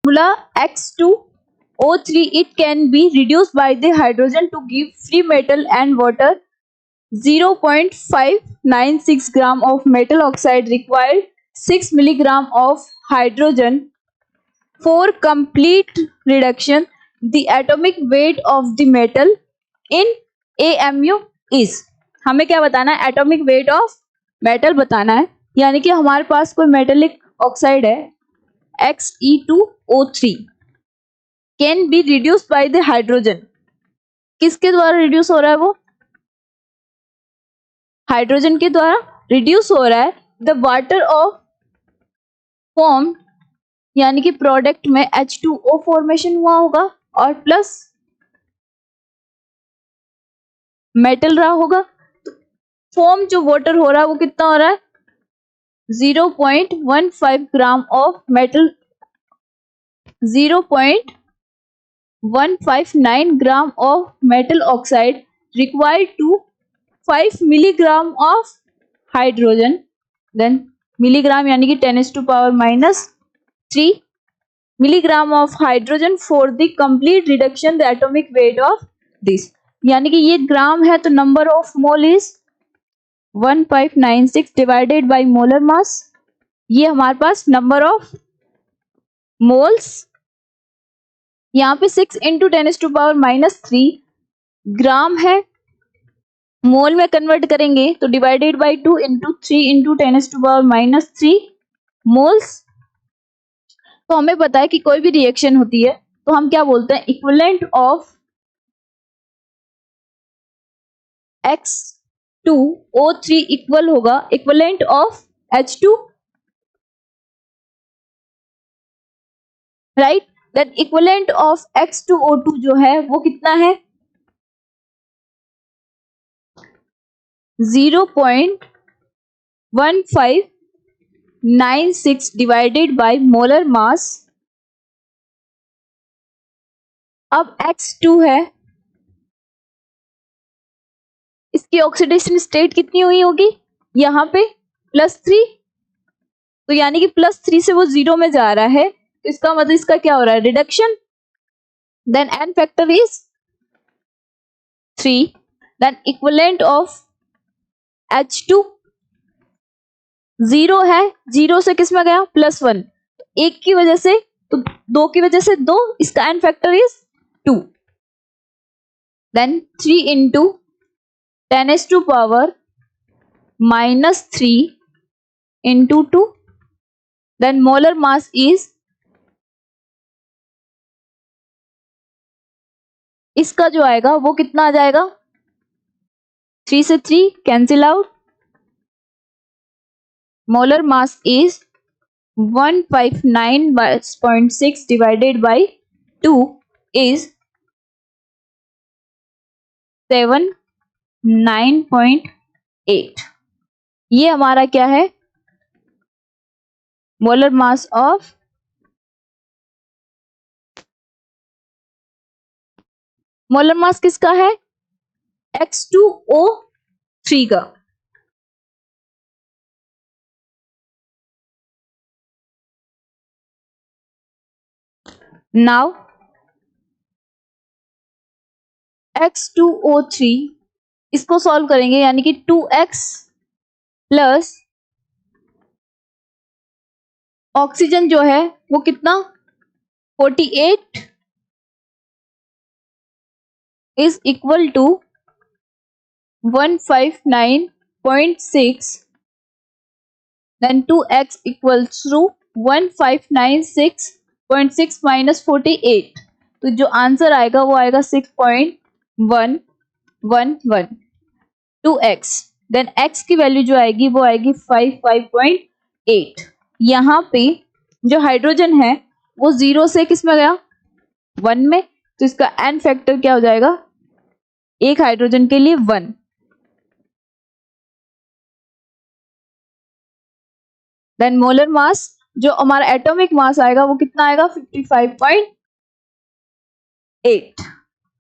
formula X2O3, it can be reduced by the hydrogen to give free metal and water. 0.596 gram of metal oxide required 6 milligram of hydrogen for complete reduction. The atomic weight of the metal in AMU is. हमें क्या बताना है? Atomic weight of metal बताना है। यानी कि हमारे पास कोई मेटेलिक ऑक्साइड है Xe2O3 can be reduce by the hydrogen. किसके द्वारा रिड्यूस हो रहा है? वो हाइड्रोजन के द्वारा रिड्यूस हो रहा है। द वाटर ऑफ फॉर्म, यानी कि प्रोडक्ट में H2O फॉर्मेशन हुआ होगा और प्लस मेटल रहा होगा। तो फॉर्म जो वाटर हो रहा है वो कितना हो रहा है? 0.15 gram of metal, 0.159 gram of metal oxide required to 5 milligram of hydrogen. Then milligram यानी कि 10⁻³ milligram of hydrogen for the complete reduction the atomic weight of this. यानी कि ये ग्राम है तो number of mole is 1596 divided by molar mass. ये हमारे पास number of moles, यहाँ पे 6 × 10⁻³ ग्राम है, मोल में कन्वर्ट करेंगे तो डिवाइडेड बाय 2 × 3 × 10⁻³ मोल्स। तो हमें पता है कि कोई भी रिएक्शन होती है तो हम क्या बोलते हैं? इक्विवेलेंट ऑफ X2O3 इक्वल होगा equivalent of H2, right. Then equivalent of X2O2 जो है वो कितना है? 0.1596 डिवाइडेड बाय मोलर मास। अब X2 है, इसकी ऑक्सीडेशन स्टेट कितनी हुई होगी? यहाँ पे +3, तो यानी कि +3 से वो 0 में जा रहा है, तो इसका मतलब इसका क्या हो रहा है? Reduction. Then n factor is 3। Then equivalent of H2 0 है, 0 से किस में गया? +1, एक की वजह से तो 2 की वजह से 2, इसका n factor is 2। Then 3 × 10⁻³ × 2, then molar mass is, इसका जो आएगा वो कितना आ जाएगा? 3 से 3 cancel out, molar mass is 159.6 divided by 2 is 79.8। ये हमारा क्या है? Molar mass of molar mass किसका है? X2O3 का। नाउ X2O3 इसको सॉल्व करेंगे, यानी कि 2x प्लस ऑक्सीजन जो है वो कितना? 48 is equal to 159.6, then 2x equals to 1596.6 minus 48, तो जो आंसर आएगा वो आएगा 6.111 2x। देन x की वैल्यू जो आएगी वो आएगी 55.8। यहाँ पे जो हाइड्रोजन है वो 0 से किस में गया? 1 में, तो इसका n फैक्टर क्या हो जाएगा? एक हाइड्रोजन के लिए 1। देन मोलर मास, जो हमारा एटॉमिक मास आएगा वो कितना आएगा? 55.8।